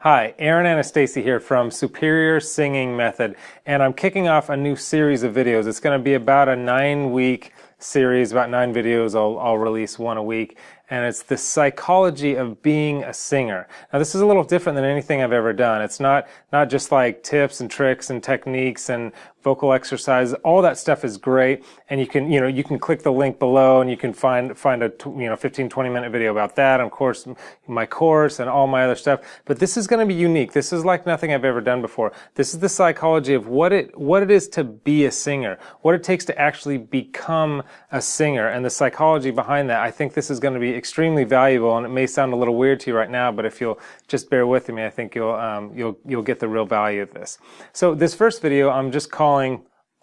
Hi, Aaron Anastasi here from Superior Singing Method, and I'm kicking off a new series of videos. It's going to be about a 9-week series, about 9 videos. I'll release one a week, and it's the psychology of being a singer. Now, this is a little different than anything I've ever done. It's not just like tips and tricks and techniques and vocal exercises. All that stuff is great, and you can click the link below and you can find a 15-20 minute video about that, and of course my course and all my other stuff. But this is going to be unique. This is like nothing I've ever done before. This is the psychology of what it is to be a singer, what it takes to actually become a singer, and the psychology behind that. I think this is going to be extremely valuable, and it may sound a little weird to you right now, but if you'll just bear with me, I think you'll get the real value of this. So this first video I'm just calling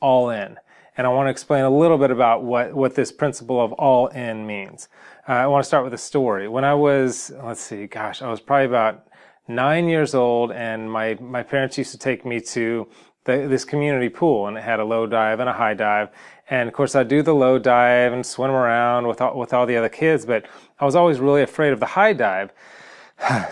all in, and I want to explain a little bit about what this principle of all in means. I want to start with a story. When I was, I was probably about 9 years old, and my parents used to take me to this community pool, and it had a low dive and a high dive. And of course, I'd do the low dive and swim around with all the other kids, but I was always really afraid of the high dive.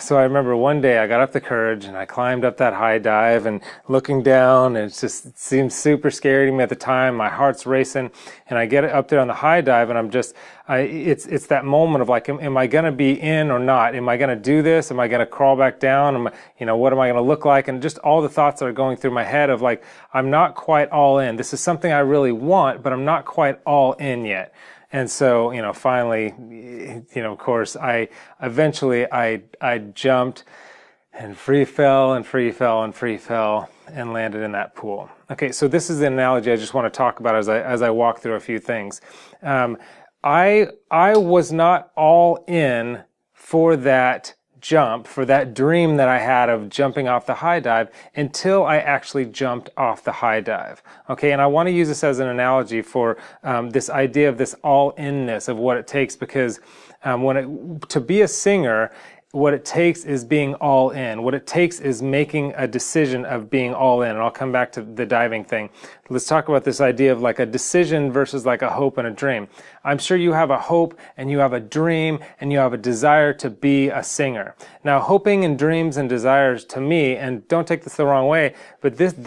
So I remember one day I got up the courage and I climbed up that high dive, and looking down, and it seemed super scary to me at the time. My heart's racing, and I get up there on the high dive, and it's that moment of like, am I going to be in or not? Am I going to do this? Am I going to crawl back down? What am I going to look like? And just all the thoughts that are going through my head of like, I'm not quite all in. This is something I really want, but I'm not quite all in yet. And so, finally, of course, I jumped and free fell and free fell and free fell and landed in that pool. Okay, so this is the analogy I just want to talk about as I walk through a few things. I was not all in for that jump, for that dream that I had of jumping off the high dive, until I actually jumped off the high dive. Okay, and I want to use this as an analogy for this idea of this all-inness of what it takes, because to be a singer, what it takes is being all in. What it takes is making a decision of being all in. And I'll come back to the diving thing. Let's talk about this idea of like a decision versus like a hope and a dream. I'm sure you have a hope and you have a dream and you have a desire to be a singer. Now, hoping and dreams and desires, to me, and don't take this the wrong way, but those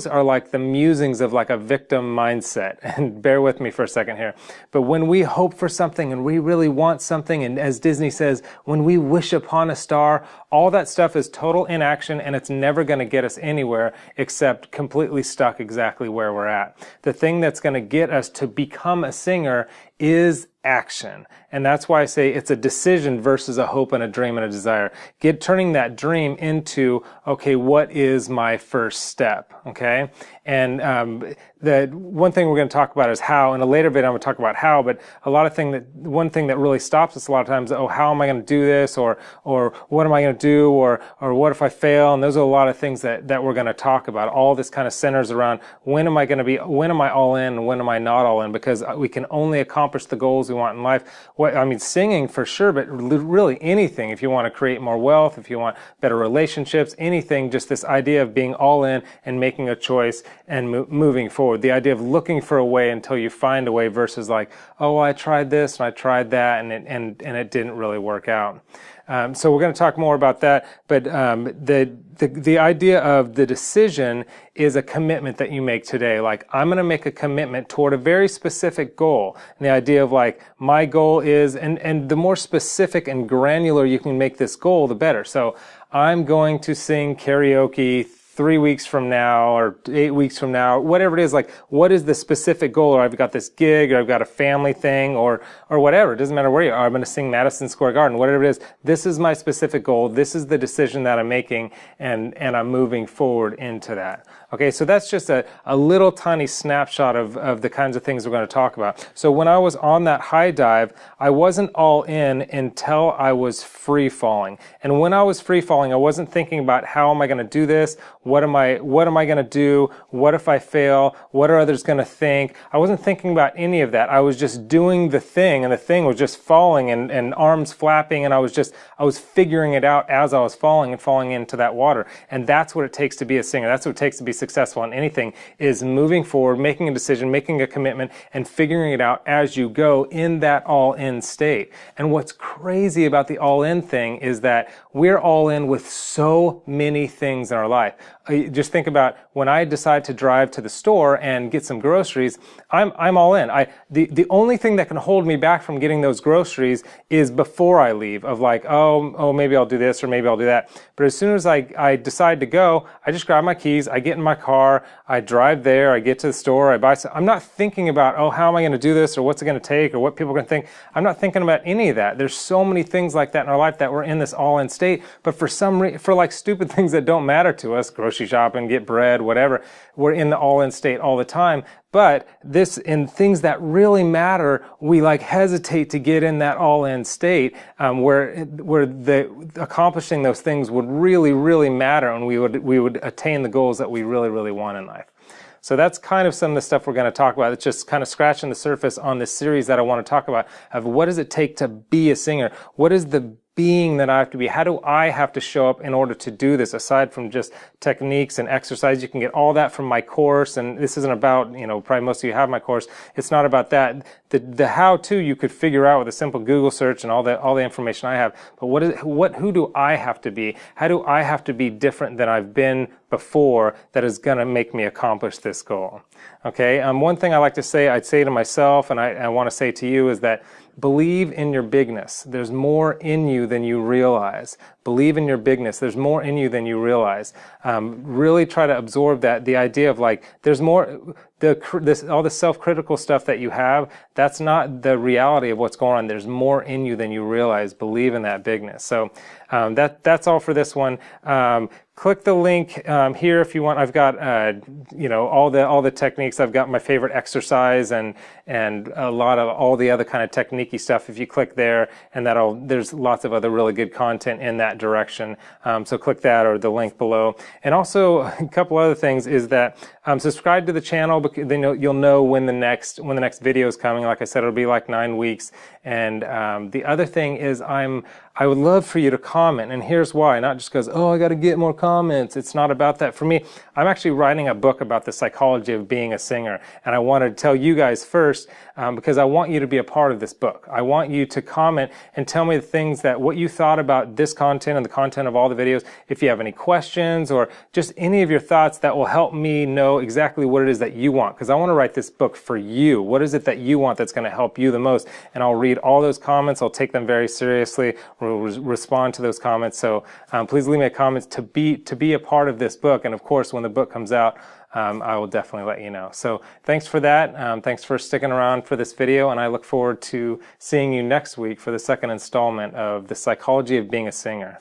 are like the musings of like a victim mindset. And bear with me for a second here. But when we hope for something and we really want something, and as Disney says, when we wish upon a star, all that stuff is total inaction, and it's never going to get us anywhere except completely stuck exactly where we're at. The thing that's going to get us to become a singer is action. And that's why I say it's a decision versus a hope and a dream and a desire. Turning that dream into, okay, what is my first step? Okay? And the one thing we're going to talk about is how. In a later video, I'm going to talk about how, but one thing that really stops us a lot of times, how am I going to do this? Or what am I going to do? Or what if I fail? And those are a lot of things that we're going to talk about. All this kind of centers around when am I all in and when am I not all in? Because we can only accomplish the goals we want in life. Singing for sure, but really anything. If you want to create more wealth, if you want better relationships, anything, just this idea of being all in and making a choice and moving forward. The idea of looking for a way until you find a way versus like, oh, I tried this and I tried that and it didn't really work out. So we're going to talk more about that, but the idea of the decision is a commitment that you make today. Like, I'm going to make a commitment toward a very specific goal. And the idea of like, my goal is, and the more specific and granular you can make this goal, the better. So I'm going to sing karaoke 3 weeks from now or 8 weeks from now, whatever it is. Like, what is the specific goal? Or I've got this gig, or I've got a family thing, or whatever. It doesn't matter where you are. I'm going to sing Madison Square Garden, whatever it is. This is my specific goal. This is the decision that I'm making, and I'm moving forward into that. Okay, so that's just a little tiny snapshot of the kinds of things we're going to talk about. So when I was on that high dive, I wasn't all in until I was free falling. And when I was free falling, I wasn't thinking about how am I going to do this? What am I going to do? What if I fail? What are others going to think? I wasn't thinking about any of that. I was just doing the thing, and the thing was just falling and arms flapping, and I was figuring it out as I was falling and falling into that water. And that's what it takes to be a singer. That's what it takes to be successful in anything is moving forward, making a decision, making a commitment, and figuring it out as you go in that all-in state. And what's crazy about the all-in thing is that we're all in with so many things in our life. Just think about when I decide to drive to the store and get some groceries, I'm all in. The only thing that can hold me back from getting those groceries is before I leave, of like, oh, maybe I'll do this or maybe I'll do that. But as soon as I decide to go, I just grab my keys, I get in my car, I drive there, I get to the store, I buy some. I'm not thinking about, oh, how am I going to do this or what's it going to take or what people are going to think. I'm not thinking about any of that. There's so many things like that in our life that we're in this all-in state, but for like stupid things that don't matter to us, grocery shopping, get bread, whatever, we're in the all-in state all the time. But in things that really matter, we like hesitate to get in that all-in state, where accomplishing those things would really, really matter, and we would attain the goals that we really, really want in life. So that's kind of some of the stuff we're going to talk about. It's just kind of scratching the surface on this series that I want to talk about of what does it take to be a singer? What is the being that I have to be? How do I have to show up in order to do this, aside from just techniques and exercise? You can get all that from my course, and this isn't about, probably most of you have my course. It's not about that. The how-to you could figure out with a simple Google search and all the information I have. But who do I have to be? How do I have to be different than I've been before that is going to make me accomplish this goal? Okay. One thing I like to say, I'd say to myself, and I want to say to you, is that believe in your bigness. There's more in you than you realize. Believe in your bigness. There's more in you than you realize. Really try to absorb that. The idea of like, there's more, all the self-critical stuff that you have, that's not the reality of what's going on. There's more in you than you realize. Believe in that bigness. So that's all for this one. Click the link here if you want. I've got all the techniques. I've got my favorite exercise and a lot of all the other kind of techniquey stuff. If you click there, and there's lots of other really good content in that direction. So click that or the link below. And also a couple other things is that subscribe to the channel, because then you'll know when the next video is coming. Like I said, it'll be like 9 weeks. And the other thing is I would love for you to comment, and here's why. Not just because, oh, I got to get more comments. It's not about that. For me, I'm actually writing a book about the psychology of being a singer, and I want to tell you guys first because I want you to be a part of this book. I want you to comment and tell me the things what you thought about this content and the content of all the videos. If you have any questions or just any of your thoughts that will help me know exactly what it is that you want, because I want to write this book for you. What is it that you want that's going to help you the most? And I'll read all those comments. I'll take them very seriously. We'll respond to those comments. So please leave me a comment to be a part of this book. And of course, when the book comes out, I will definitely let you know. So thanks for that. Thanks for sticking around for this video, and I look forward to seeing you next week for the second installment of The Psychology of Being a Singer.